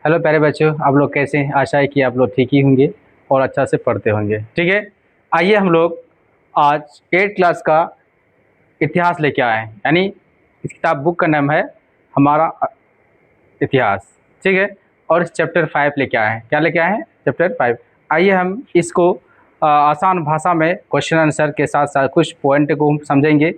Hello प्यारे बच्चों, आप लोग कैसे हैं? आशा है कि आप लोग ठीक ही होंगे और अच्छा से पढ़ते होंगे। ठीक है, आइए हम लोग आज 8 क्लास का इतिहास लेके आए हैं। यानी इस किताब बुक का नाम है हमारा इतिहास। ठीक है, और इस चैप्टर 5 लेके आए हैं। क्या लेके आए हैं? चैप्टर 5। आइए हम इसको आसान भाषा में क्वेश्चन आंसर के साथ साथ कुछ पॉइंट को हम समझेंगे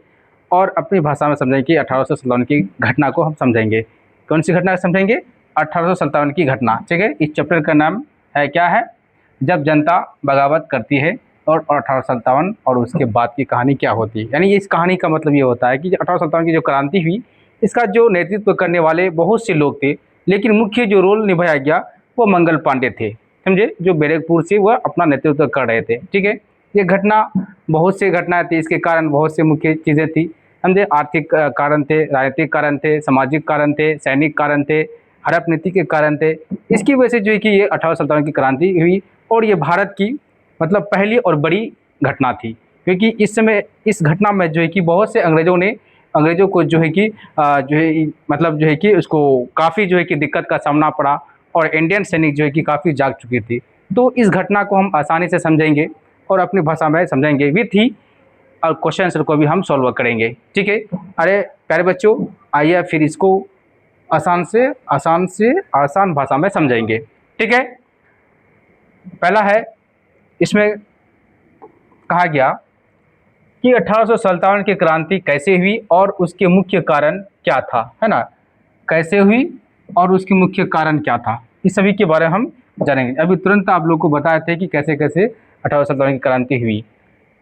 और अपनी भाषा में समझेंगे कि 1857 की घटना को हम समझेंगे। कौन सी घटना समझेंगे? 1857 की घटना। ठीक है, इस चैप्टर का नाम है क्या है? जब जनता बगावत करती है और 1857 और उसके बाद की कहानी क्या होती है। यानी इस कहानी का मतलब ये होता है कि 1857 की जो क्रांति हुई, इसका जो नेतृत्व करने वाले बहुत से लोग थे, लेकिन मुख्य जो रोल निभाया गया वो मंगल पांडे थे। समझे, जो बैरकपुर से वह अपना नेतृत्व कर रहे थे। ठीक है, ये घटना बहुत से घटनाएं थी, इसके कारण बहुत से मुख्य चीज़ें थी। समझे, आर्थिक कारण थे, राजनीतिक कारण थे, सामाजिक कारण थे, सैनिक कारण थे, हड़प नीति के कारण थे। इसकी वजह से जो है कि ये 1857 की क्रांति हुई और ये भारत की मतलब पहली और बड़ी घटना थी, क्योंकि इस समय इस घटना में जो है कि बहुत से अंग्रेज़ों को जो है कि जो है मतलब जो है कि उसको काफ़ी जो है कि दिक्कत का सामना पड़ा और इंडियन सैनिक जो है कि काफ़ी जाग चुकी थी। तो इस घटना को हम आसानी से समझेंगे और अपनी भाषा में समझेंगे विथ ही और क्वेश्चन आंसर को भी हम सॉल्व करेंगे। ठीक है, अरे प्यारे बच्चों, आइए फिर इसको आसान भाषा में समझेंगे। ठीक है, पहला है, इसमें कहा गया कि 1857 की क्रांति कैसे हुई और उसके मुख्य कारण क्या था, है ना? कैसे हुई और उसके मुख्य कारण क्या था, इस सभी के बारे में हम जानेंगे। अभी तुरंत आप लोग को बताए थे कि कैसे कैसे 1857 की क्रांति हुई।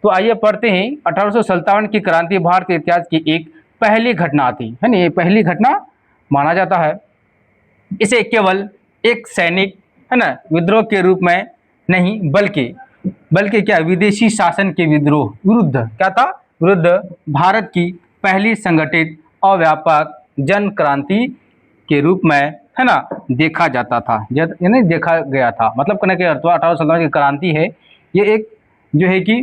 तो आइए पढ़ते हैं। 1857 की क्रांति भारतीय इतिहास की एक पहली घटना थी, है ना? ये पहली घटना माना जाता है। इसे केवल एक सैनिक, है ना, विद्रोह के रूप में नहीं बल्कि क्या, विदेशी शासन के विद्रोह विरुद्ध, क्या था? विरुद्ध भारत की पहली संगठित और व्यापक जन क्रांति के रूप में, है ना, देखा जाता था। यानी देखा गया था, मतलब कहने के अर्थ 1857 की क्रांति है, ये एक जो है कि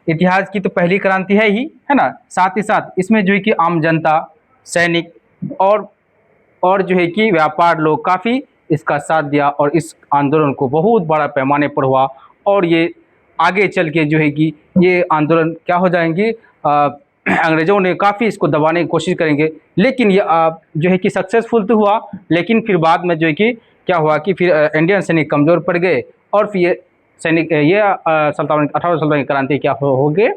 इतिहास की तो पहली क्रांति है ही, है ना। साथ ही साथ इसमें जो है कि आम जनता, सैनिक और जो है कि व्यापार लोग काफ़ी इसका साथ दिया और इस आंदोलन को बहुत बड़ा पैमाने पर हुआ। और ये आगे चल के जो है कि ये आंदोलन क्या हो जाएंगे, अंग्रेज़ों ने काफ़ी इसको दबाने की कोशिश करेंगे, लेकिन ये जो है कि सक्सेसफुल तो हुआ, लेकिन फिर बाद में जो है कि क्या हुआ कि फिर इंडियन सैनिक कमज़ोर पड़ गए और फिर ये सैनिक ये 1857 की क्रांति क्या हो गए,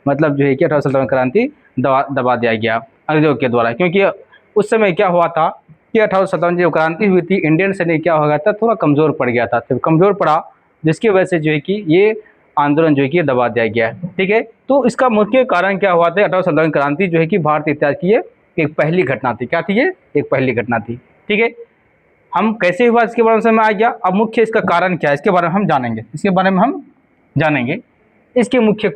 मतलब जो है कि 1857 क्रांति दबा दिया गया अंग्रेज़ों के द्वारा। क्योंकि उस समय क्या हुआ था कि 1857 जो क्रांति हुई थी, इंडियन सैनिक क्या हो गया था, थोड़ा कमज़ोर पड़ गया था। जब कमज़ोर पड़ा, जिसकी वजह से जो है कि ये आंदोलन जो है कि दबा दिया गया। ठीक है, तो इसका मुख्य कारण क्या हुआ था? 1857 क्रांति जो है कि भारतीय इतिहास की ये एक पहली घटना थी। क्या थी? ये एक पहली घटना थी। ठीक है, हम कैसे हुआ इसके बारे में समझ में आ गया। अब मुख्य इसका कारण क्या है, इसके बारे में हम जानेंगे। इसके मुख्य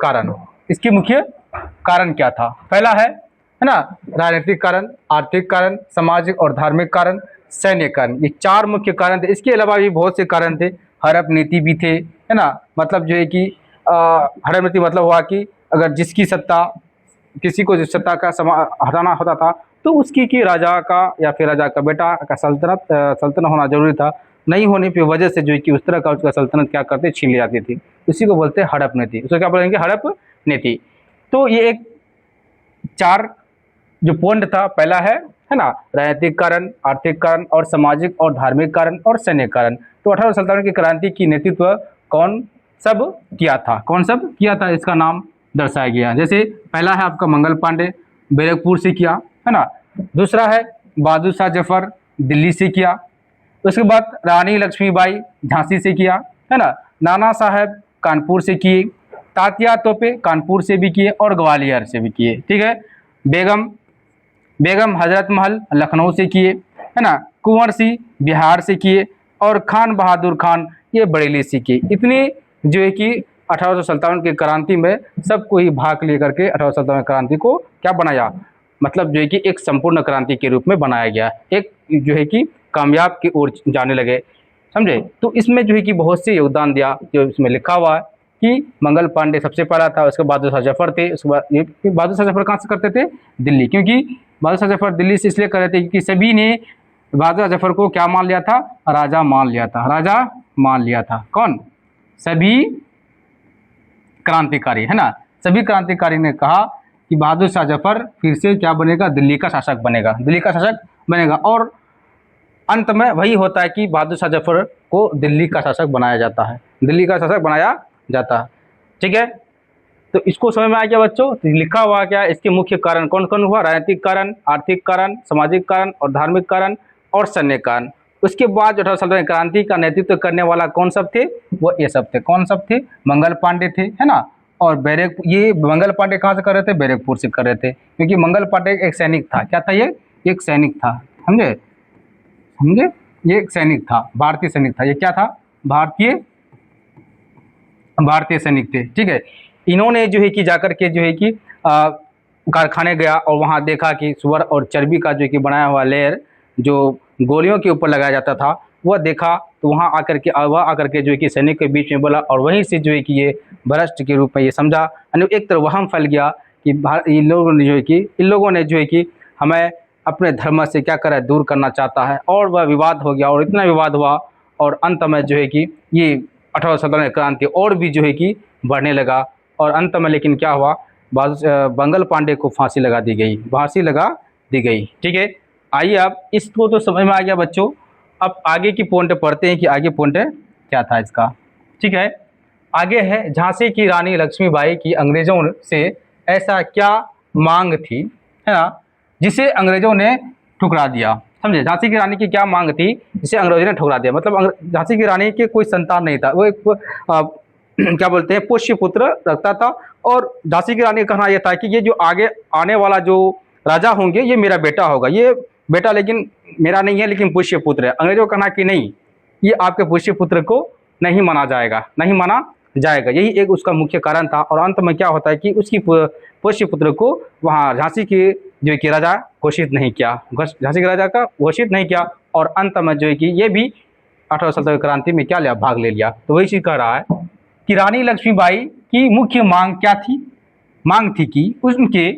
कारण क्या था। पहला है ना, राजनीतिक कारण, आर्थिक कारण, सामाजिक और धार्मिक कारण, सैन्य कारण। ये 4 मुख्य कारण थे। इसके अलावा भी बहुत से कारण थे, हड़प नीति भी थे, है ना। मतलब जो है कि हड़प नीति मतलब हुआ कि अगर जिसकी सत्ता, किसी को जो सत्ता का हटाना होता था तो उसकी की राजा का या फिर राजा का बेटा का सल्तनत होना जरूरी था। नहीं होने की वजह से जो है कि उस तरह का उसका सल्तनत क्या करते, छीन ली जाती थी। इसी को बोलते हैं हड़प नीति। उसको क्या बोलेंगे? हड़प नीति। तो ये एक 4 जो पॉइंट था, पहला है ना, राजनीतिक कारण, आर्थिक कारण और सामाजिक और धार्मिक कारण और सैन्य कारण। तो 1857 की क्रांति की नेतृत्व कौन सब किया था, इसका नाम दर्शाया गया। जैसे पहला है आपका मंगल पांडे, बैरकपुर से किया, है ना। दूसरा है बहादुर शाह जफर, दिल्ली से किया। उसके बाद रानी लक्ष्मीबाई, झांसी से किया, है ना। नाना साहब कानपुर से किए, तात्या तोपे कानपुर से भी किए और ग्वालियर से भी किए। ठीक है, बेगम हजरत महल लखनऊ से किए, है ना। कुंवर सिंह बिहार से किए और खान बहादुर खान ये बरेली से किए। इतने जो है कि 1857 की क्रांति में सबको ही भाग लेकर के 1857 क्रांति को क्या बनाया, मतलब जो है कि एक संपूर्ण क्रांति के रूप में बनाया गया, एक जो है कि कामयाब की ओर जाने लगे। समझे, तो इसमें जो है कि बहुत से योगदान दिया। जो इसमें लिखा हुआ है कि मंगल पांडे सबसे पहला था, उसके बाद बहादुर शाह जफर थे। उसके बाद ये बहादुर शाह जफर कहाँ से करते थे? दिल्ली। क्योंकि बहादुर शाह जफर दिल्ली से इसलिए कर रहे थे क्योंकि सभी ने बहादुर शाह जफर को क्या मान लिया था? राजा मान लिया था, राजा मान लिया था। कौन? सभी क्रांतिकारी, है ना, सभी क्रांतिकारी ने कहा कि बहादुर शाह जफर फिर से क्या बनेगा? दिल्ली का शासक बनेगा, दिल्ली का शासक बनेगा। और अंत में वही होता है कि बहादुर शाह जफर को दिल्ली का शासक बनाया जाता है, दिल्ली का शासक बनाया जाता है। ठीक है, तो इसको समझ में आ गया बच्चों? तो लिखा हुआ क्या? इसके मुख्य कारण कौन कौन हुआ? राजनीतिक कारण, आर्थिक कारण, सामाजिक कारण और धार्मिक कारण और सैन्य कारण। उसके बाद जो 18 क्रांति का नेतृत्व करने वाला कौन सब थे? वो ये सब थे। कौन सब थे? मंगल पांडे थे, है ना। और ये मंगल पांडे कहाँ से कर रहे थे? बैरकपुर से कर रहे थे, क्योंकि मंगल पांडे एक सैनिक था। क्या था ये? एक सैनिक था, समझे समझे, ये एक सैनिक था, भारतीय सैनिक था। ये क्या था? भारतीय सैनिक थे। ठीक है, इन्होंने जो है कि जाकर के जो है कि कारखाने गया और वहाँ देखा कि सुअर और चर्बी का जो कि बनाया हुआ लेयर जो गोलियों के ऊपर लगाया जाता था, वह देखा। तो वहाँ आकर के जो है कि सैनिक के बीच में बोला, और वहीं से जो है कि ये भ्रष्ट के रूप में ये समझा। यानी एक तरह वहम फैल गया कि इन लोगों ने जो है कि हमें अपने धर्म से क्या करा, दूर करना चाहता है। और वह विवाद हो गया, और इतना विवाद हुआ, और अंत में जो है कि ये 1817 क्रांति और भी जो है कि बढ़ने लगा। और अंत में लेकिन क्या हुआ? मंगल पांडे को फांसी लगा दी गई, ठीक है, आइए अब इसको तो समझ में आ गया बच्चों। अब आगे की पॉइंट पढ़ते हैं कि आगे पॉइंट क्या था इसका। ठीक है, आगे है झांसी की रानी लक्ष्मीबाई की अंग्रेजों से ऐसा क्या मांग थी, है ना, जिसे अंग्रेजों ने ठुकरा दिया। समझे, झांसी की रानी की क्या मांग थी जिसे अंग्रेजों ने ठुकरा दिया? मतलब झांसी की रानी के कोई संतान नहीं था, वो एक क्या बोलते हैं, पुष्य पुत्र रखता था। और झांसी की रानी का कहना यह था कि ये जो आगे आने वाला जो राजा होंगे ये मेरा बेटा होगा, ये बेटा लेकिन मेरा नहीं है, लेकिन पुष्य पुत्र है। अंग्रेजों का कहना कि नहीं, ये आपके पुष्य पुत्र को नहीं माना जाएगा, यही एक उसका मुख्य कारण था। और अंत में क्या होता है कि उसकी पुष्य पुत्र को वहाँ झांसी के जो कि राजा घोषित नहीं किया, झांसी के राजा का घोषित नहीं किया। और अंत में जो है कि ये भी 1817 क्रांति में क्या लिया, भाग ले लिया। तो वही चीज कह रहा है कि रानी लक्ष्मीबाई की मुख्य मांग क्या थी? मांग थी कि उनके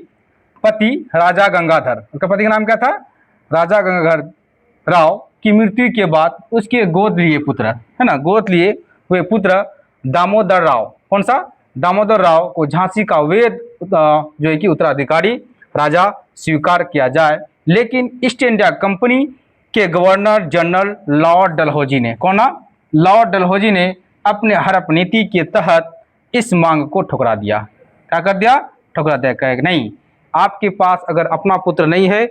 पति राजा गंगाधर, उसका पति का नाम क्या था? राजा गंगाधर राव की मृत्यु के बाद उसके गोद लिए पुत्र, है ना, गोद लिए हुए पुत्र दामोदर राव, कौन सा? दामोदर राव को झांसी का वैध जो है कि उत्तराधिकारी राजा स्वीकार किया जाए। लेकिन ईस्ट इंडिया कंपनी के गवर्नर जनरल लॉर्ड डलहौजी ने, कौन? लॉर्ड डलहौजी ने अपने हड़प नीति के तहत इस मांग को ठुकरा दिया। क्या कर दिया? ठुकरा दिया। कहे नहीं, आपके पास अगर अपना पुत्र नहीं है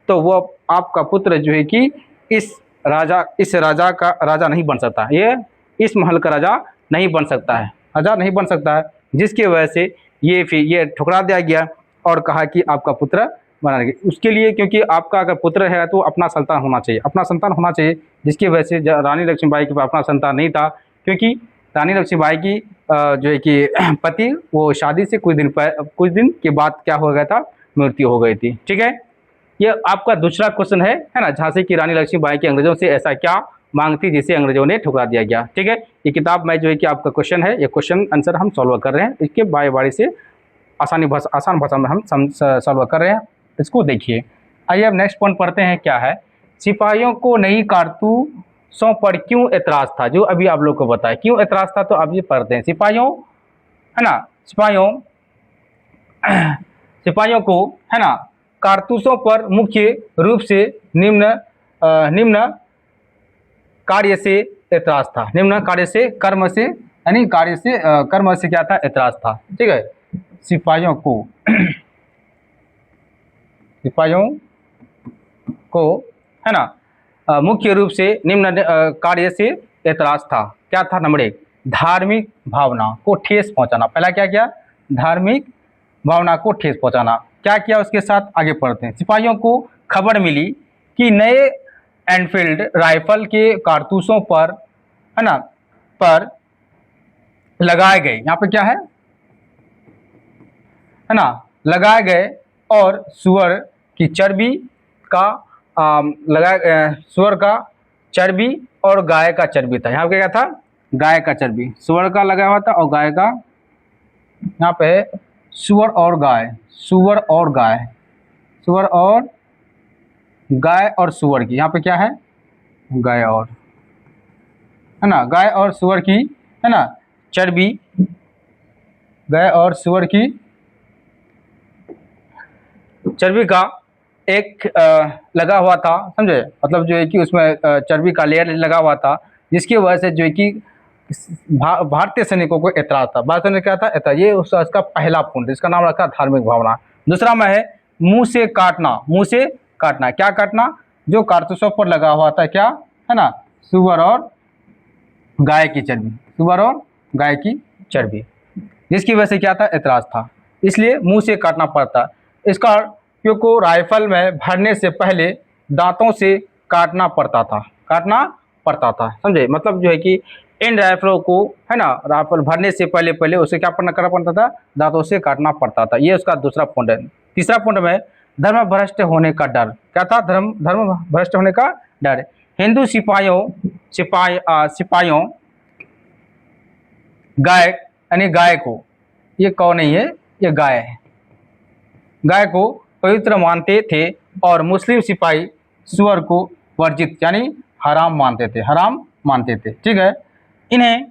तो वो आपका पुत्र जो है कि इस राजा का राजा नहीं बन सकता, ये इस महल का राजा नहीं बन सकता है, जिसकी वजह से ये ठुकरा दिया गया। और कहा कि आपका पुत्र बना गया उसके लिए, क्योंकि आपका अगर पुत्र है तो अपना संतान होना चाहिए, जिसकी वजह से रानी लक्ष्मीबाई के पास अपना संतान नहीं था। क्योंकि रानी लक्ष्मीबाई की जो है कि पति वो शादी से कुछ दिन के बाद क्या हो गया था, मृत्यु हो गई थी। ठीक है, ये आपका दूसरा क्वेश्चन है ना, झांसी की रानी लक्ष्मीबाई की अंग्रेजों से ऐसा क्या मांग थी जिसे अंग्रेजों ने ठुकरा दिया गया। ठीक है, ये किताब में जो है कि आपका क्वेश्चन है, ये क्वेश्चन आंसर हम सॉल्व कर रहे हैं, इसके बारी से आसान भाषा में हम सॉल्व कर रहे हैं। इसको देखिए। आइए अब नेक्स्ट पॉइंट पढ़ते हैं, क्या है? सिपाहियों को नई कारतूसों पर क्यों एतराज था? जो अभी आप लोग को बताया क्यों एतराज था, तो अब ये पढ़ते हैं। सिपाहियों, है ना, सिपाहियों को, है ना, कारतूसों पर मुख्य रूप से निम्न कार्य से एतराज था। निम्न कार्य से, कर्म से, यानी कार्य से कर्म से क्या था? एतराज था। ठीक है, सिपाहियों को है ना, मुख्य रूप से निम्न कार्य से एतराज था। क्या था? नंबर 1, धार्मिक भावना को ठेस पहुंचाना। पहला क्या किया? धार्मिक भावना को ठेस पहुंचाना। क्या किया उसके साथ? आगे पढ़ते हैं। सिपाहियों को खबर मिली कि नए एनफील्ड राइफल के कारतूसों पर, है ना, पर लगाए गए, यहाँ पे क्या है ना, लगाए गए, और सुअर की चर्बी का सुअर का चर्बी और गाय का चर्बी था। यहाँ पे क्या था? गाय का चर्बी, सुअर का लगा हुआ था और गाय का, यहाँ पे सुअर और गाय, गाय और सुअर की, यहाँ पे क्या है, गाय और, है ना, गाय और सुअर की, है ना, चर्बी, गाय और सुअर की चर्बी का एक लगा हुआ था, समझे, मतलब जो है कि उसमें चर्बी का लेयर लगा हुआ था, जिसकी वजह से जो है कि भारतीय सैनिकों को एतराज था। भारतीय सैनिक क्या था, एतराज। ये उसका पहला पॉइंट, इसका नाम रखा धार्मिक भावना। दूसरा में है मुंह से काटना। मुंह से काटना, क्या काटना, जो कारतूसों पर लगा हुआ था, क्या है ना, सुअर और गाय की चर्बी, सुअर और गाय की चर्बी, जिसकी वजह से क्या था, एतराज था, इसलिए मुंह से काटना पड़ता। इसका क्योंकि राइफल में भरने से पहले दांतों से काटना पड़ता था, काटना पड़ता था, समझे, मतलब जो है कि इन राइफलों को, है ना, राइफल भरने से पहले उसे क्या करना पड़ता था, दांतों से काटना पड़ता था। ये उसका दूसरा पॉइंट है। तीसरा पॉइंट में धर्म भ्रष्ट होने का डर, क्या था, धर्म भ्रष्ट होने का डर। हिंदू सिपाहियों गाय, यानी गाय को, ये कौ नहीं है, ये गाय है, गाय को पवित्र मानते थे और मुस्लिम सिपाही सुअर को वर्जित यानी हराम मानते थे, हराम मानते थे, ठीक है। इन्हें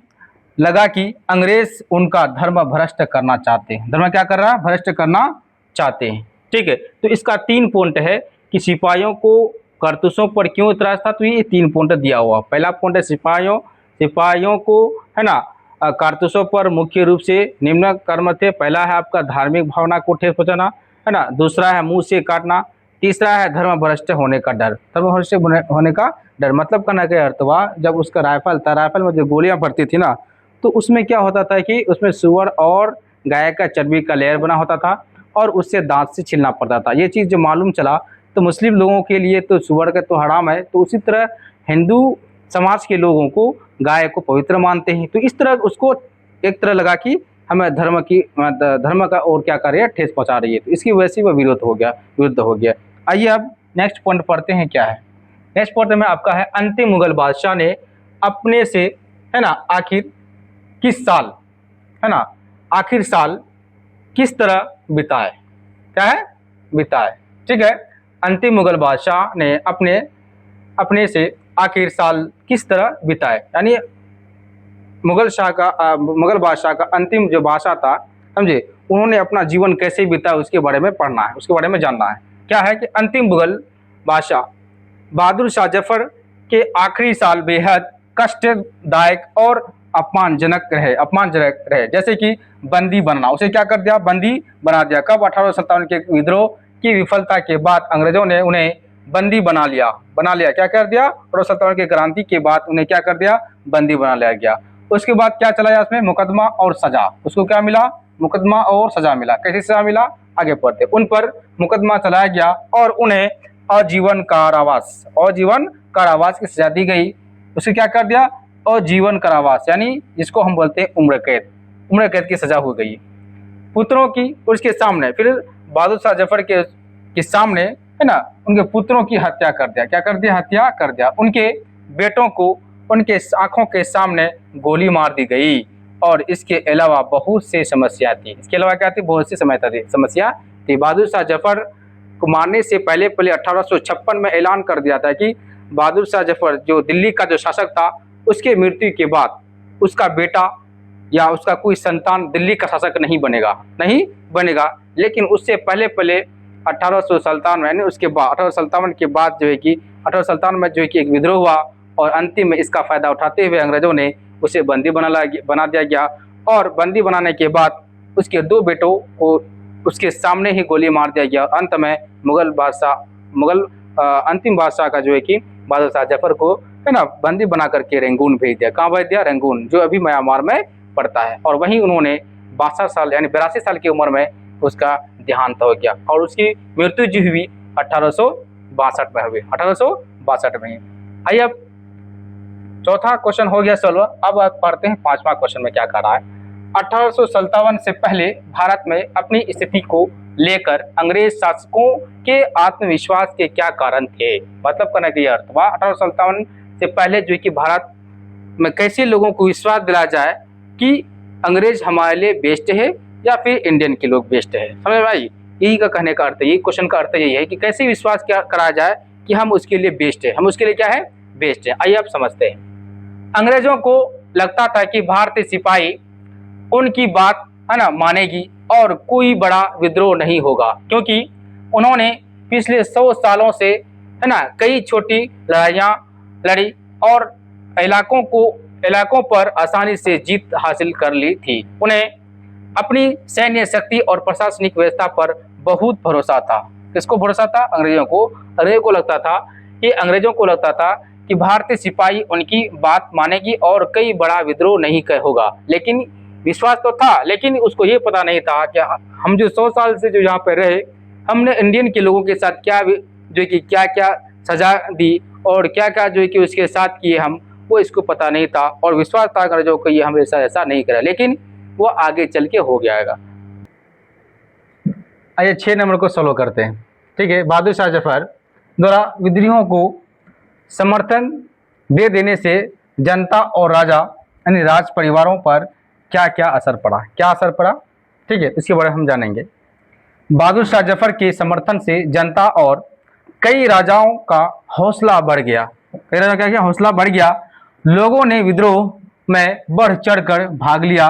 लगा कि अंग्रेज उनका धर्म भ्रष्ट करना चाहते हैं, धर्म क्या कर रहा है, भ्रष्ट करना चाहते हैं, ठीक है। तो इसका 3 पॉइंट है कि सिपाहियों को कारतूसों पर क्यों इतराज था, तो ये 3 पॉइंट दिया हुआ। पहला पॉइंट है सिपाहियों को, है ना, कारतूसों पर मुख्य रूप से निम्न कर्म थे। पहला है आपका धार्मिक भावना को ठेस पहुंचाना, है ना, दूसरा है मुंह से काटना, तीसरा है धर्म भ्रष्ट होने का डर। धर्म भ्रष्ट होने का डर मतलब कहना क्या अर्थ हुआ, जब उसका राइफल था, राइफल में जो गोलियां पड़ती थी ना, तो उसमें क्या होता था कि उसमें सुअर और गाय का चर्बी का लेयर बना होता था और उससे दांत से छीलना पड़ता था। ये चीज़ जो मालूम चला तो मुस्लिम लोगों के लिए तो सुअर का तो हराम है, तो उसी तरह हिंदू समाज के लोगों को गाय को पवित्र मानते हैं। तो इस तरह उसको एक तरह लगा कि हमें धर्म का और क्या कर रही है, ठेस पहुंचा रही है, तो इसकी वजह से वह विरुद्ध हो गया। आइए अब नेक्स्ट पॉइंट पढ़ते हैं, क्या है नेक्स्ट पॉइंट में आपका है, अंतिम मुगल बादशाह ने अपने से, है ना, आखिर किस साल, है ना, आखिर साल किस तरह बिताए, क्या है, बिताए, ठीक है। अंतिम मुगल बादशाह ने अपने से आखिर साल किस तरह बिताए, यानी मुगल बादशाह का अंतिम जो बादशाह था, समझे, उन्होंने अपना जीवन कैसे बिताया उसके बारे में पढ़ना है, उसके बारे में जानना है। क्या है कि अंतिम मुगल बादशाह बहादुर शाह जफर के आखिरी साल बेहद कष्टदायक और अपमानजनक रहे, जैसे कि बंदी बनना, उसे क्या कर दिया, बंदी बना दिया। कब, 1857 के विद्रोह की विफलता के बाद अंग्रेजों ने उन्हें बंदी बना लिया, क्या कर दिया, 1857 की क्रांति के बाद उन्हें क्या कर दिया, बंदी बना लिया गया। उसके बाद क्या चला गया उसमें, मुकदमा और सजा, उसको क्या मिला, मुकदमा और सजा मिला। कैसी सजा मिला, आगे पढ़ते। उन पर मुकदमा चलाया गया और उन्हें आजीवन कारावास की सजा दी गई। उसे क्या कर दिया, आजीवन कारावास, यानी जिसको हम बोलते हैं उम्र कैद की सजा हो गई। पुत्रों की उसके सामने, फिर बहादुर शाह जफर के सामने, है ना, उनके पुत्रों की हत्या कर दिया, क्या कर दिया, हत्या कर दिया। उनके बेटों को उनके आंखों के सामने गोली मार दी गई। और इसके अलावा बहुत से समस्या थी, इसके अलावा क्या थी, बहुत सी समस्या थी। बहादुर शाह जफर को मारने से पहले 1856 में ऐलान कर दिया था कि बहादुर शाह जफर जो दिल्ली का जो शासक था, उसके मृत्यु के बाद उसका बेटा या उसका कोई संतान दिल्ली का शासक नहीं बनेगा। लेकिन उससे पहले 1857 यानी उसके बाद 1857 के बाद जो है कि 1857 में जो है कि एक विद्रोह हुआ और अंतिम में इसका फायदा उठाते हुए अंग्रेजों ने उसे बंदी बना दिया गया। और बंदी बनाने के बाद उसके 2 बेटों को उसके सामने ही गोली मार दिया गया। अंत में अंतिम बादशाह का जो है कि बहादुर शाह जफर को, है ना, बंदी बना करके रंगून भेज दिया। कहाँ भेज दिया, रंगून, जो अभी म्यांमार में पड़ता है। और वहीं उन्होंने 62 साल यानी 82 साल की उम्र में उसका देहांत हो गया और उसकी मृत्यु जो हुई 1862 में हुई, 1862 में। आइए अब चौथा क्वेश्चन हो गया सॉल्व। अब आप पढ़ते हैं 5वां क्वेश्चन में क्या कह रहा है। 1857 से पहले भारत में अपनी स्थिति को लेकर अंग्रेज शासकों के आत्मविश्वास के क्या कारण थे, मतलब कहने का अर्थ हुआ 1857 से पहले जो कि भारत में कैसे लोगों को विश्वास दिलाया जाए कि अंग्रेज हमारे लिए बेस्ट है या फिर इंडियन के लोग बेस्ट है, समझ भाई, यही का कहने का अर्थ है, यही क्वेश्चन का अर्थ यही है कि कैसे विश्वास क्या कराया जाए कि हम उसके लिए बेस्ट है, हम उसके लिए क्या है, बेस्ट है। आइए आप समझते हैं। अंग्रेजों को लगता था कि भारतीय सिपाही उनकी बात है ना मानेगी और कोई बड़ा विद्रोह नहीं होगा, क्योंकि उन्होंने पिछले 100 सालों से है ना कई छोटी लड़ाइयाँ लड़ी और इलाकों पर आसानी से जीत हासिल कर ली थी। उन्हें अपनी सैन्य शक्ति और प्रशासनिक व्यवस्था पर बहुत भरोसा था। किसको भरोसा था? अंग्रेजों को। अंग्रेजों को लगता था कि भारतीय सिपाही उनकी बात मानेगी और कई बड़ा विद्रोह नहीं होगा। लेकिन विश्वास तो था, लेकिन उसको ये पता नहीं था कि हम जो 100 साल से जो यहाँ पर रहे, हमने इंडियन के लोगों के साथ क्या क्या सजा दी और क्या क्या जो है कि उसके साथ किए हम, वो इसको पता नहीं था और विश्वास था अंग्रेजों को ये हमेशा ऐसा नहीं करा, लेकिन वो आगे चल के हो गया। आइए 6 नंबर को सॉल्व करते हैं। ठीक है, बहादुर शाह जफर द्वारा विद्रोहियों को समर्थन दे देने से जनता और राजा यानी राज परिवारों पर क्या क्या असर पड़ा, ठीक है, इसके बारे में हम जानेंगे। बहादुर शाह जफर के समर्थन से जनता और कई राजाओं का हौसला बढ़ गया। हौसला बढ़ गया। लोगों ने विद्रोह में बढ़ चढ़कर भाग लिया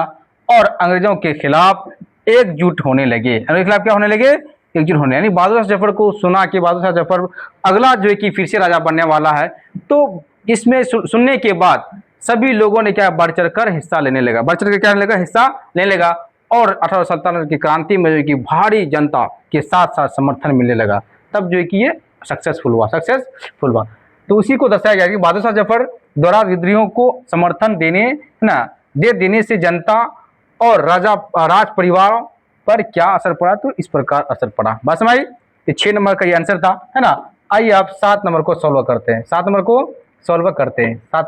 और अंग्रेजों के खिलाफ एकजुट होने लगे। अंग्रेजों के खिलाफ क्या होने लगे? एकजुट होने, यानी बहादुर शाह जफर को सुना कि बहादुर शाह जफर अगला जो है कि फिर से राजा बनने वाला है, तो इसमें सुनने के बाद सभी लोगों ने क्या बढ़ चढ़ कर हिस्सा लेने लगा, हिस्सा लेने लगा और 1857 की क्रांति में जो है कि भारी जनता के साथ साथ समर्थन मिलने लगा। तब जो है कि ये सक्सेसफुल हुआ। तो उसी को दर्शाया गया कि बहादुर शाह जफर द्वारा विद्रोहियों को समर्थन दे देने से जनता और राज परिवारों पर क्या असर पड़ा, तो इस प्रकार असर पड़ा। बस भाई ये 6 नंबर का ये आंसर था, है ना। आइए आप 7 नंबर को सॉल्व करते हैं। 7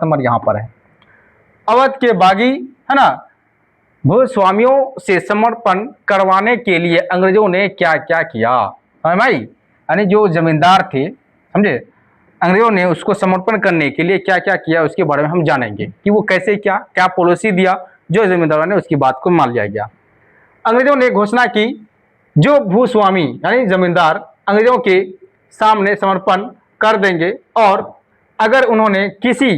नंबर यहाँ पर है। अवध के बागी है ना भूस्वामियों से समर्पण करवाने के लिए अंग्रेजों ने क्या क्या किया, भाई, यानी जो जमींदार थे, समझे, अंग्रेजों ने उसको समर्पण करने के लिए क्या क्या किया, उसके बारे में हम जानेंगे कि वो कैसे क्या पॉलिसी दिया, जो जमींदारों ने उसकी बात को मान लिया गया। अंग्रेजों ने घोषणा की जो भूस्वामी यानी जमींदार अंग्रेजों के सामने समर्पण कर देंगे और अगर उन्होंने किसी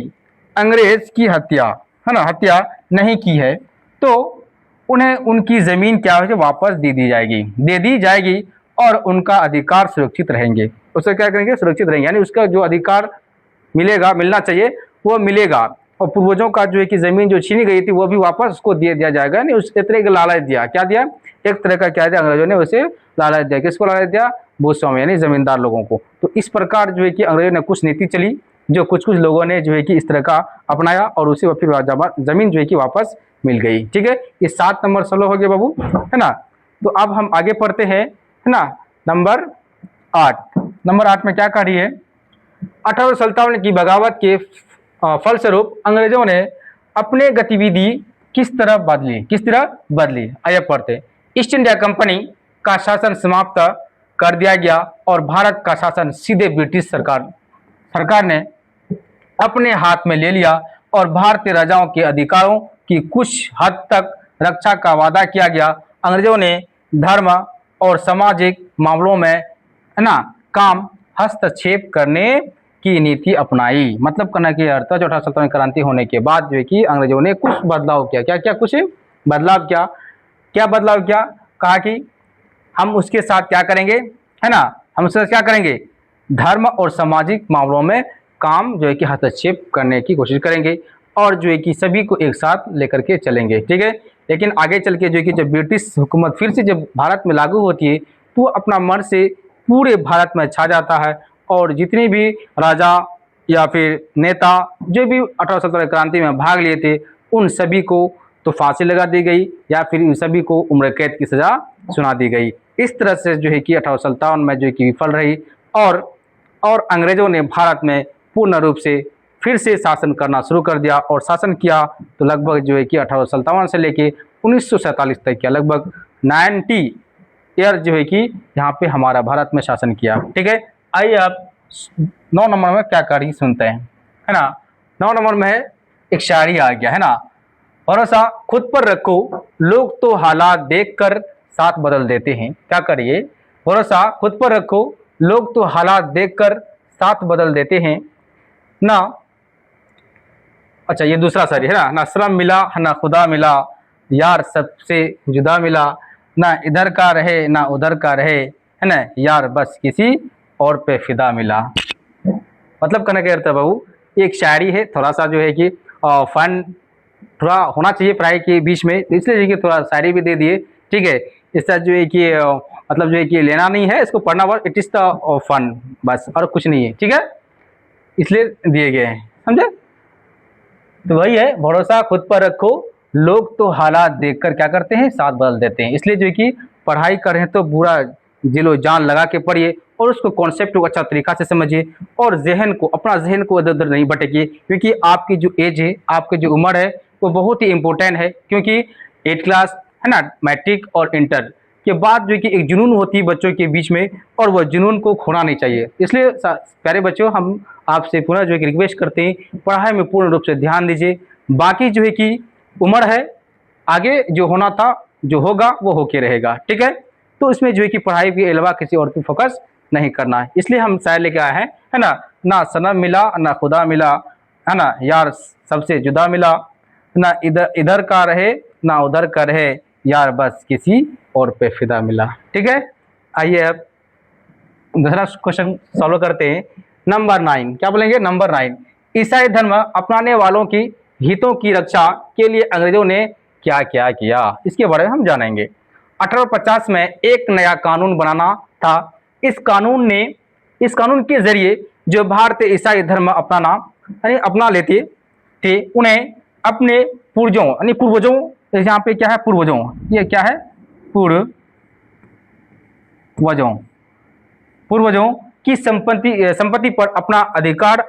अंग्रेज की हत्या नहीं की है तो उन्हें उनकी जमीन क्या है वापस दे दी जाएगी और उनका अधिकार सुरक्षित रहेंगे। उससे क्या करेंगे? सुरक्षित रहेंगे, यानी उसका जो अधिकार मिलना चाहिए वो मिलेगा और पूर्वजों का जो है कि जमीन जो छीनी गई थी वो भी वापस उसको दे दिया जाएगा। यानी उस तरह का लालच दिया, क्या दिया? एक तरह का क्या दिया अंग्रेजों ने? उसे लालच दिया। किसको लालच दिया? भूस्वामी यानी जमींदार लोगों को। तो इस प्रकार जो है कि अंग्रेजों ने कुछ नीति चली जो कुछ लोगों ने जो है कि इस तरह का अपनाया और उसे फिर जमीन जो है कि वापस मिल गई। ठीक है, ये 7 नंबर सॉल्व हो गया बाबू, है ना। तो अब हम आगे पढ़ते हैं, है ना, नंबर 8 में क्या कह रही है? 1857 की बगावत के फलस्वरूप अंग्रेजों ने अपने गतिविधि किस तरह बदली? आइए पढ़ते। ईस्ट इंडिया कंपनी का शासन समाप्त कर दिया गया और भारत का शासन सीधे ब्रिटिश सरकार ने अपने हाथ में ले लिया और भारतीय राजाओं के अधिकारों की कुछ हद तक रक्षा का वादा किया गया। अंग्रेजों ने धर्म और सामाजिक मामलों में, है ना, काम हस्तक्षेप करने की नीति अपनाई। मतलब कहने की अर्थ है 1857 क्रांति होने के बाद जो है कि अंग्रेजों ने कुछ बदलाव किया। कुछ बदलाव किया? कहा कि हम उसके साथ क्या करेंगे, है ना, हम उसके साथ क्या करेंगे? धर्म और सामाजिक मामलों में काम जो है कि हस्तक्षेप करने की कोशिश करेंगे और जो है कि सभी को एक साथ लेकर के चलेंगे। ठीक है, लेकिन आगे चल के जो है कि जब ब्रिटिश हुकूमत फिर से जब भारत में लागू होती है तो अपना मन से पूरे भारत में छा जाता है और जितने भी राजा या फिर नेता जो भी 1857 क्रांति में भाग लिए थे उन सभी को तो फांसी लगा दी गई या फिर उन सभी को उम्र कैद की सजा सुना दी गई। इस तरह से जो है कि 1857 में जो है कि विफल रही और अंग्रेजों ने भारत में पूर्ण रूप से फिर से शासन करना शुरू कर दिया और शासन किया तो लगभग जो है कि 1857 से लेके 1947 तक किया, लगभग 90 ईयर जो है कि यहाँ पे हमारा भारत में शासन किया। ठीक है, आइए आप 9 नंबर में क्या कहानी सुनते हैं, है ना। 9 नंबर में एक शायरी आ गया, है ना। भरोसा खुद पर रखो, लोग तो हालात देखकर साथ बदल देते हैं। क्या करिए? भरोसा खुद पर रखो, लोग तो हालात देखकर साथ बदल देते हैं ना। अच्छा, ये दूसरा शायरी है ना श्रम मिला ना खुदा मिला, यार सबसे जुदा मिला, ना इधर का रहे ना उधर का रहे, है ना, यार बस किसी और पे फिदा मिला। मतलब कहने का अर्थ है बहू, एक शायरी है, थोड़ा सा जो है कि फन थोड़ा होना चाहिए पढ़ाई के बीच में, तो इसलिए जो है कि थोड़ा शायरी भी दे दिए। ठीक है, इस तरह जो है कि मतलब जो है कि लेना नहीं है इसको, पढ़ना बस इट इज़ द फन, बस और कुछ नहीं है। ठीक है, इसलिए दिए गए हैं, समझे। तो वही है, भरोसा खुद पर रखो, लोग तो हालात देखकर क्या करते हैं, साथ बदल देते हैं। इसलिए जो है कि पढ़ाई कर रहे हैं तो पूरा दिलो जान लगा के पढ़िए और उसको कॉन्सेप्ट को अच्छा तरीका से समझिए और जहन को, अपना जहन को इधर उधर नहीं भटकिए, क्योंकि आपकी जो एज है, आपकी जो उम्र है वो बहुत ही इंपॉर्टेंट है। क्योंकि 8 क्लास है ना, मैट्रिक और इंटर के बाद जो है कि एक जुनून होती है बच्चों के बीच में, और वह जुनून को खोना नहीं चाहिए। इसलिए प्यारे बच्चों, हम आपसे पुनः जो है कि रिक्वेस्ट करते हैं, पढ़ाई में पूर्ण रूप से ध्यान दीजिए। बाकी जो है कि उम्र है, आगे जो होना था, जो होगा वो होके रहेगा। ठीक है, तो इसमें जो है कि पढ़ाई के अलावा किसी और पे फोकस नहीं करना है। इसलिए हम शायर लेके आए हैं, है ना, ना सनम मिला ना खुदा मिला, है ना, यार सबसे जुदा मिला, ना इधर इधर का रहे ना उधर का रहे, यार बस किसी और पे फिदा मिला। ठीक है, आइए अब दूसरा क्वेश्चन सॉल्व करते हैं। नंबर 9, क्या बोलेंगे, नंबर 9, ईसाई धर्म अपनाने वालों की हितों की रक्षा के लिए अंग्रेजों ने क्या क्या किया, इसके बारे में हम जानेंगे। 1850 में एक नया कानून बनाना था। इस कानून के जरिए जो भारतीय ईसाई धर्म अपना लेते थे, उन्हें अपने पूर्वजों यानी पूर्वजों, यहाँ पे क्या है पूर्वजों, ये क्या है पूर्वजों की संपत्ति पर अपना अधिकार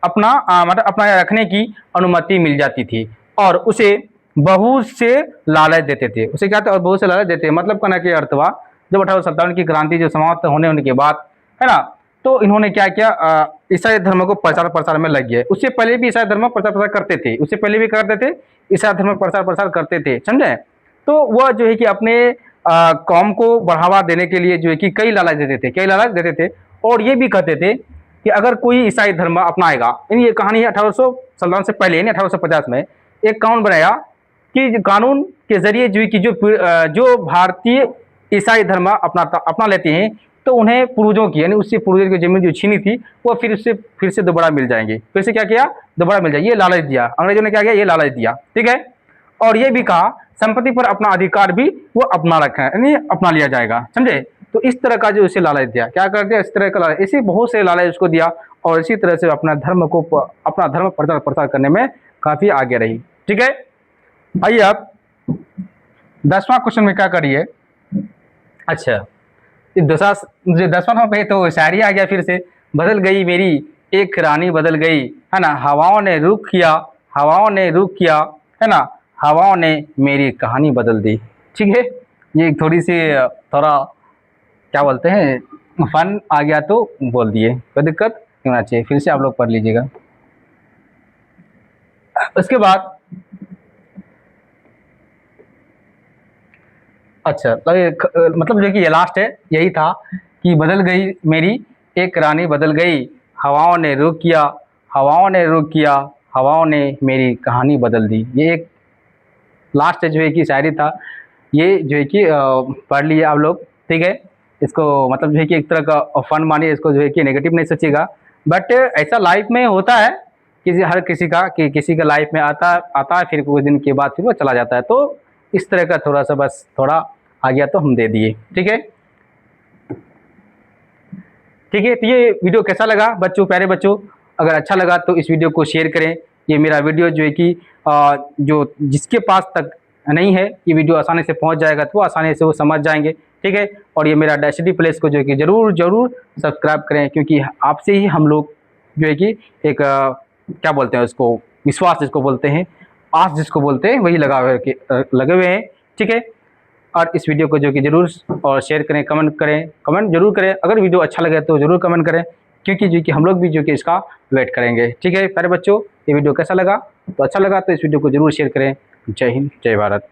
मतलब अपनाया रखने की अनुमति मिल जाती थी और उसे बहुत से लालच देते थे। उसे क्या था, और बहुत से लालच देते, मतलब कहने के अर्थ हुआ, जब 1857 की क्रांति जो समाप्त होने के बाद, है ना, तो इन्होंने क्या किया, ईसाई धर्म को प्रचार में लग गए। उससे पहले भी ईसाई धर्म प्रचार करते थे, उससे पहले भी करते थे, ईसाई धर्म प्रचार करते थे, समझे। तो वह जो है कि अपने कौम को बढ़ावा देने के लिए जो है कि कई लालच देते थे, और ये भी कहते थे कि अगर कोई ईसाई धर्म अपनाएगा, ये कहानी है 1857 से पहले, यानी 1850 में एक कानून बनाया कि कानून के जरिए जो है कि जो भारतीय ईसाई धर्म अपना लेते हैं, तो उन्हें पूर्वजों की, यानी उससे पूर्वजों की जमीन जो छीनी थी वो फिर से दोबारा मिल जाएंगे। फिर से क्या किया, दोबारा मिल जाएगी, ये लालच दिया अंग्रेजों ने, क्या किया, ये लालच दिया। ठीक है, और ये भी कहा संपत्ति पर अपना अधिकार भी वो अपना रखा है, यानी अपना लिया जाएगा, समझे। तो इस तरह का जो इसे लालच दिया, क्या कर दिया, इस तरह का लालच, इसी बहुत से लालच उसको दिया, और इसी तरह से अपना धर्म प्रचार करने में काफी आगे रही। ठीक है, आइए आप 10वां क्वेश्चन में क्या करिए। अच्छा, 10वां पे तो शायरी आ गया, फिर से, बदल गई मेरी एक रानी बदल गई, है ना, हवाओं ने रुख किया, है ना, हवाओं ने मेरी कहानी बदल दी। ठीक है, ये थोड़ा क्या बोलते हैं, फन आ गया तो बोल दिए, कोई दिक्कत नहीं होना चाहिए। फिर से आप लोग पढ़ लीजिएगा। उसके बाद अच्छा, तो मतलब जो कि ये लास्ट है, यही था कि बदल गई मेरी एक रानी बदल गई, हवाओं ने रुख किया, हवाओं ने मेरी कहानी बदल दी। ये एक लास्ट जो है कि शायरी था, ये जो है कि पढ़ लिए आप लोग। ठीक है, इसको मतलब जो है कि एक तरह का फन मानिए, इसको जो है कि नेगेटिव नहीं सोचिएगा, बट ऐसा लाइफ में होता है हर किसी का, कि किसी का लाइफ में आता है, फिर कुछ दिन के बाद फिर वो चला जाता है। तो इस तरह का थोड़ा सा बस थोड़ा आ गया तो हम दे दिए। ठीक है, तो ये वीडियो कैसा लगा बच्चों, प्यारे बच्चों, अगर अच्छा लगा तो इस वीडियो को शेयर करें। ये मेरा वीडियो जो है कि जो जिसके पास तक नहीं है, ये वीडियो आसानी से पहुंच जाएगा, तो आसानी से वो समझ जाएंगे। ठीक है, और ये मेरा डैशडी प्लेस को जो है कि जरूर सब्सक्राइब करें, क्योंकि आपसे ही हम लोग जो है कि एक क्या बोलते हैं उसको, विश्वास जिसको बोलते हैं, आस जिसको बोलते हैं, वही लगे हुए हैं। ठीक है, और इस वीडियो को जो कि जरूर और शेयर करें, कमेंट जरूर करें। अगर वीडियो अच्छा लगे तो जरूर कमेंट करें, क्योंकि जो कि हम लोग भी जो कि इसका वेट करेंगे। ठीक है प्यारे बच्चों, ये वीडियो कैसा लगा, तो अच्छा लगा तो इस वीडियो को जरूर शेयर करें। जय हिंद, जय भारत।